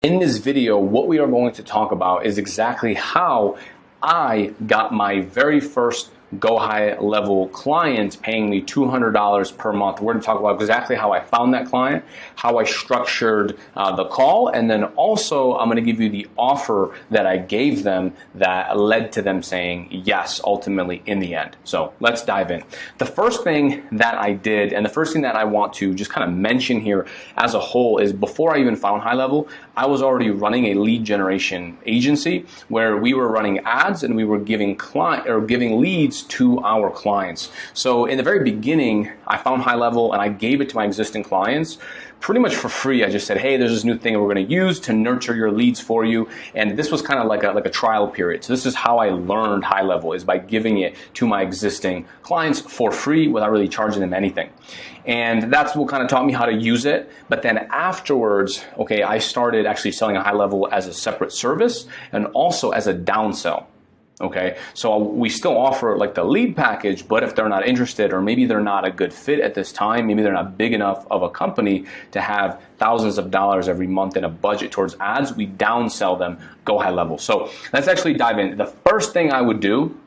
In this video, what we are going to talk about is exactly how I got my very first GoHighLevel client paying me $200 per month. We're going to talk about exactly how I found that client, how I structured the call, and then also I'm going to give you the offer that I gave them that led to them saying yes, ultimately in the end. So let's dive in. The first thing that I did, and the first thing that I want to just kind of mention here as a whole, is before I even found GoHighLevel, I was already running a lead generation agency where we were running ads and we were giving leads to our clients. So in the very beginning, I found GoHighLevel and I gave it to my existing clients pretty much for free. I just said, hey, there's this new thing we're going to use to nurture your leads for you. And this was kind of like a trial period. So this is how I learned GoHighLevel, is by giving it to my existing clients for free without really charging them anything. And that's what kind of taught me how to use it. But then afterwards, okay, I started actually selling GoHighLevel as a separate service and also as a downsell. Okay, so we still offer like the lead package, but if they're not interested, or maybe they're not a good fit at this time, maybe they're not big enough of a company to have thousands of dollars every month in a budget towards ads, we downsell them GoHighLevel. So let's actually dive in. The first thing I would do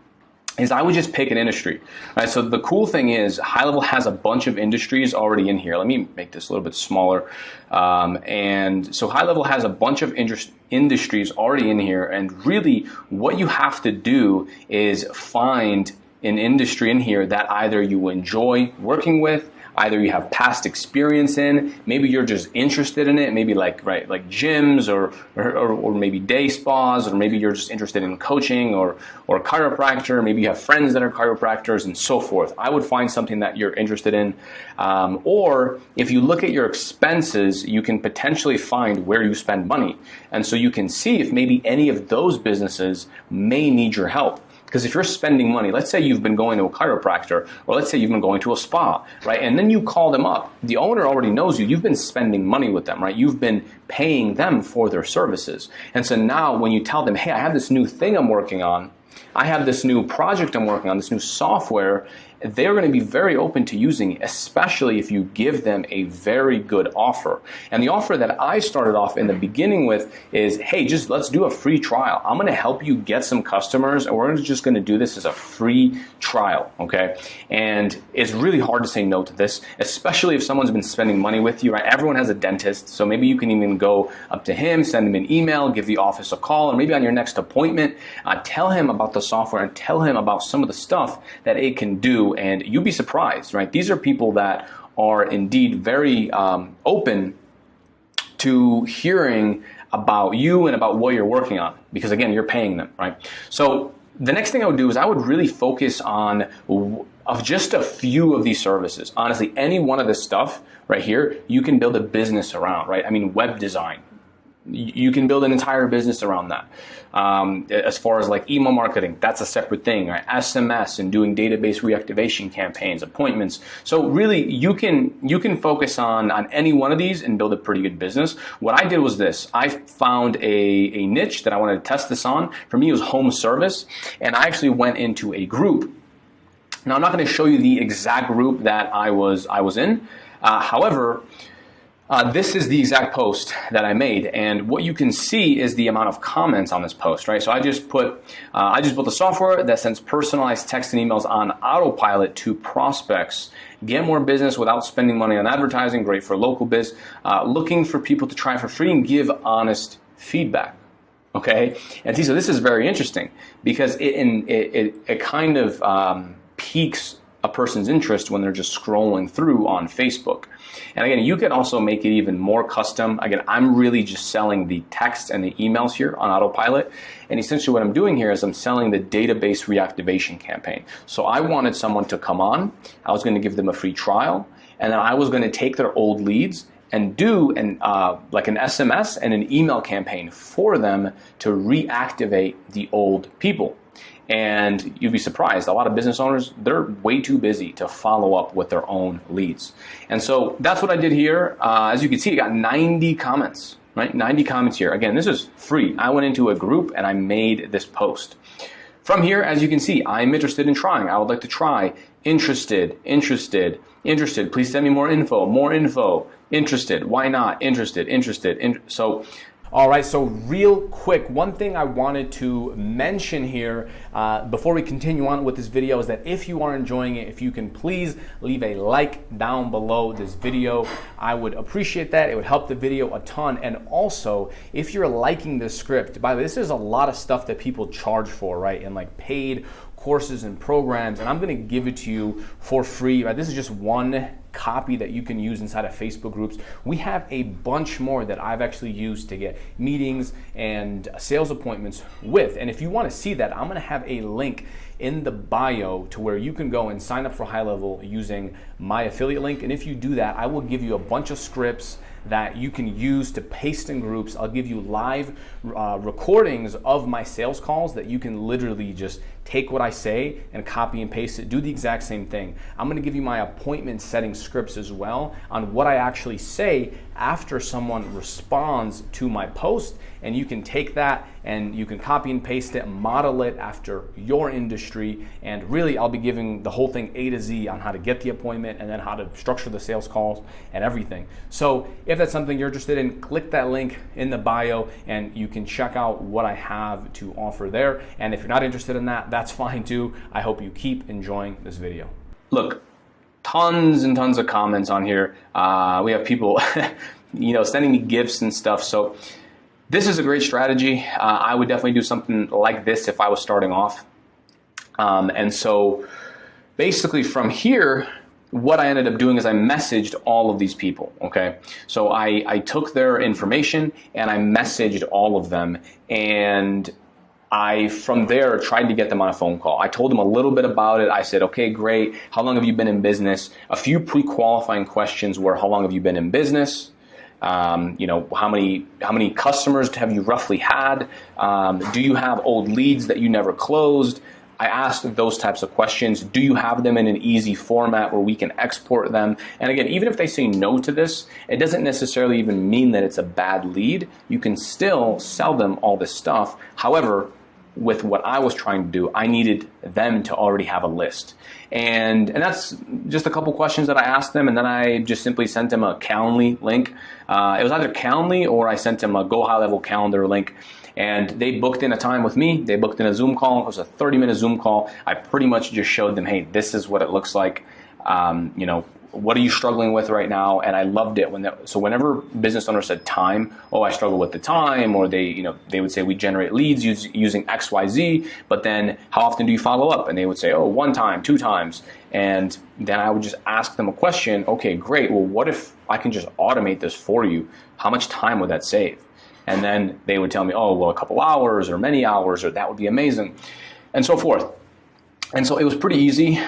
is I would just pick an industry. Right? So the cool thing is GoHighLevel has a bunch of industries already in here. Let me make this a little bit smaller. And so GoHighLevel has a bunch of industries already in here. And really what you have to do is find an industry in here that either you enjoy working with, either you have past experience in, maybe you're just interested in it, maybe like gyms or maybe day spas, or maybe you're just interested in coaching or chiropractor, maybe you have friends that are chiropractors and so forth. I would find something that you're interested in. Or if you look at your expenses, you can potentially find where you spend money. And so you can see if maybe any of those businesses may need your help. Because if you're spending money, let's say you've been going to a chiropractor, or let's say you've been going to a spa, right? And then you call them up. The owner already knows you. You've been spending money with them, right? You've been paying them for their services. And so now when you tell them, hey, I have this new thing I'm working on, I have this new project I'm working on, this new software, they're going to be very open to using it, especially if you give them a very good offer. And the offer that I started off in the beginning with is, hey, just let's do a free trial. I'm going to help you get some customers, and we're just going to do this as a free trial, okay? And it's really hard to say no to this, especially if someone's been spending money with you, right? Everyone has a dentist, so maybe you can even go up to him, send him an email, give the office a call, or maybe on your next appointment, tell him about the software and tell him about some of the stuff that it can do. And you'd be surprised, right? These are people that are indeed very open to hearing about you and about what you're working on, because again, you're paying them, right? So the next thing I would do is I would really focus on of just a few of these services. Honestly, any one of this stuff right here, you can build a business around, right? I mean, web design. You can build an entire business around that. As far as like email marketing, that's a separate thing, right? SMS and doing database reactivation campaigns, appointments. So really, you can focus on any one of these and build a pretty good business. What I did was this. I found a niche that I wanted to test this on. For me, it was home service. And I actually went into a group. Now, I'm not going to show you the exact group that I was in. However, this is the exact post that I made, and what you can see is the amount of comments on this post, right? So I just built a software that sends personalized text and emails on autopilot to prospects. Get more business without spending money on advertising. Great for local biz. Looking for people to try for free and give honest feedback. Okay, and so this is very interesting because it kind of piques a person's interest when they're just scrolling through on Facebook. And again, you can also make it even more custom. Again, I'm really just selling the text and the emails here on autopilot. And essentially what I'm doing here is I'm selling the database reactivation campaign. So I wanted someone to come on. I was going to give them a free trial. And then I was going to take their old leads and do like an SMS and an email campaign for them to reactivate the old people. And you'd be surprised, a lot of business owners, they're way too busy to follow up with their own leads. And so that's what I did here. As you can see, I got 90 comments, right? 90 comments here. Again, this is free. I went into a group and I made this post. From here, as you can see, I'm interested in trying. I would like to try. Interested. Please send me more info. Interested. Why not? Interested. So All right, so real quick, one thing I wanted to mention here before we continue on with this video is that if you are enjoying it, if you can please leave a like down below this video, I would appreciate that. It would help the video a ton. And also, if you're liking this script, by the way, this is a lot of stuff that people charge for, right? And like paid courses and programs, and I'm gonna give it to you for free, right? This is just one copy that you can use inside of Facebook groups. We have a bunch more that I've actually used to get meetings and sales appointments with. And if you want to see that, I'm going to have a link in the bio to where you can go and sign up for High Level using my affiliate link. And if you do that, I will give you a bunch of scripts that you can use to paste in groups. I'll give you live recordings of my sales calls that you can literally just take what I say and copy and paste it, do the exact same thing. I'm gonna give you my appointment setting scripts as well on what I actually say after someone responds to my post, and you can take that and you can copy and paste it, model it after your industry, and really I'll be giving the whole thing A to Z on how to get the appointment and then how to structure the sales calls and everything. So if that's something you're interested in, click that link in the bio and you can check out what I have to offer there. And if you're not interested in that, that's fine too. I hope you keep enjoying this video. Look, tons and tons of comments on here. We have people sending me gifts and stuff. So this is a great strategy. I would definitely do something like this if I was starting off. And so basically from here, what I ended up doing is I messaged all of these people, okay? So I took their information and I messaged all of them, and I, from there, tried to get them on a phone call. I told them a little bit about it. I said, okay, great. How long have you been in business? A few pre-qualifying questions were, how long have you been in business? How many customers have you roughly had? Do you have old leads that you never closed? I asked those types of questions. Do you have them in an easy format where we can export them? And again, even if they say no to this, it doesn't necessarily even mean that it's a bad lead. You can still sell them all this stuff. However, with what I was trying to do, I needed them to already have a list. And that's just a couple questions that I asked them, and then I just simply sent them a Calendly link. It was either Calendly or I sent them a GoHighLevel calendar link. And they booked in a time with me. They booked in a Zoom call. It was a 30-minute Zoom call. I pretty much just showed them, hey, this is what it looks like. What are you struggling with right now? And I loved it so whenever business owners said time, oh, I struggle with the time, or they would say we generate leads using XYZ, but then how often do you follow up? And they would say, oh, 1 time, 2 times. And then I would just ask them a question. Okay, great. Well, what if I can just automate this for you? How much time would that save? And then they would tell me, oh, well, a couple hours or many hours, or that would be amazing, and so forth. And so it was pretty easy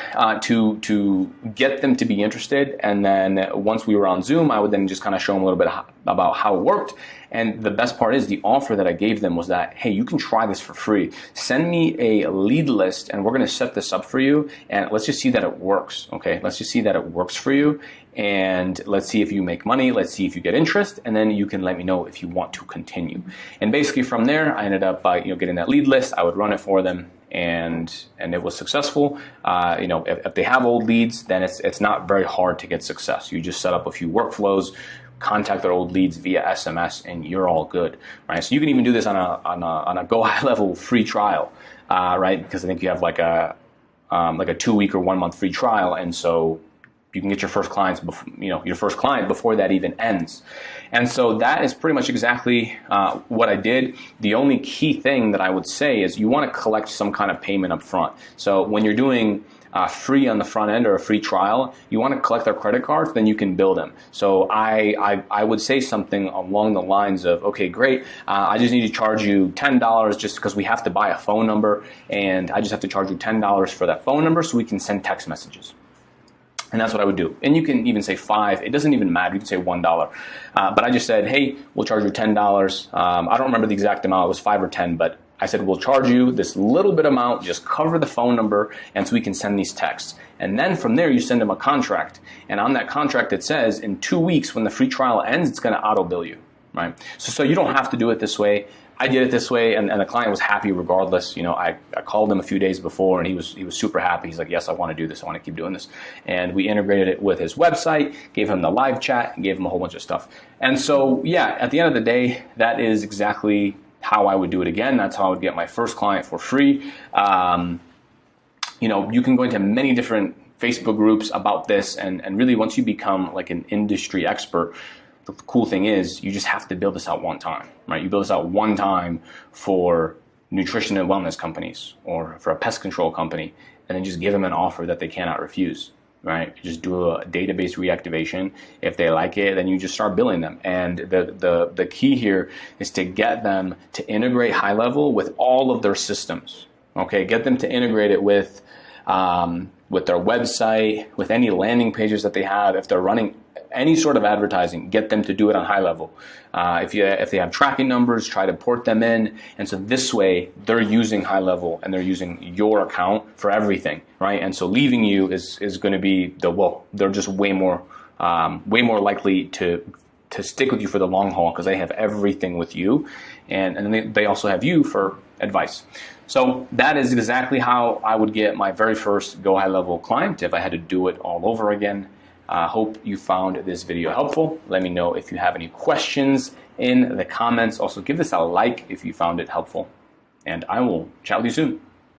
to get them to be interested. And then once we were on Zoom, I would then just kind of show them a little bit about how it worked. And the best part is the offer that I gave them was that, hey, you can try this for free. Send me a lead list and we're going to set this up for you. And let's just see that it works. Okay. Let's just see that it works for you. And let's see if you make money. Let's see if you get interest. And then you can let me know if you want to continue. And basically from there, I ended up getting that lead list. I would run it for them. And it was successful. If they have old leads, then it's not very hard to get success. You just set up a few workflows, contact their old leads via SMS, and you're all good, right? So you can even do this on a GoHighLevel free trial, right? Because I think you have like a 2-week or 1-month free trial, and so you can get your first client before that even ends. And so that is pretty much exactly what I did. The only key thing that I would say is you want to collect some kind of payment up front. So when you're doing free on the front end or a free trial, you want to collect their credit cards, then you can bill them. So I would say something along the lines of, okay, great, I just need to charge you $10 just because we have to buy a phone number, and I just have to charge you $10 for that phone number so we can send text messages. And that's what I would do. And you can even say $5. It doesn't even matter. You can say $1. But I just said, hey, we'll charge you $10. I don't remember the exact amount. It was 5 or 10. But I said, we'll charge you this little bit amount. Just cover the phone number, and so we can send these texts. And then from there, you send them a contract. And on that contract, it says in 2 weeks, when the free trial ends, it's going to auto bill you. right? So you don't have to do it this way. I did it this way, and the client was happy regardless. I called him a few days before, and he was super happy. He's like, yes, I want to do this. I want to keep doing this. And we integrated it with his website, gave him the live chat, and gave him a whole bunch of stuff. And so, yeah, at the end of the day, that is exactly how I would do it again. That's how I would get my first client for free. You can go into many different Facebook groups about this, and really once you become like an industry expert, the cool thing is you just have to build this out one time, right? You build this out one time for nutrition and wellness companies or for a pest control company, and then just give them an offer that they cannot refuse, right? You just do a database reactivation. If they like it, then you just start billing them. And the key here is to get them to integrate HighLevel with all of their systems, okay? Get them to integrate it with their website, with any landing pages that they have. If they're running any sort of advertising, get them to do it on HighLevel. If they have tracking numbers, try to port them in. And so this way, they're using HighLevel and they're using your account for everything, right? And so leaving you is going to be they're just way more likely to stick with you for the long haul because they have everything with you, and they also have you for advice. So that is exactly how I would get my very first GoHighLevel client if I had to do it all over again. Hope you found this video helpful. Let me know if you have any questions in the comments. Also, give this a like if you found it helpful. And I will chat with you soon.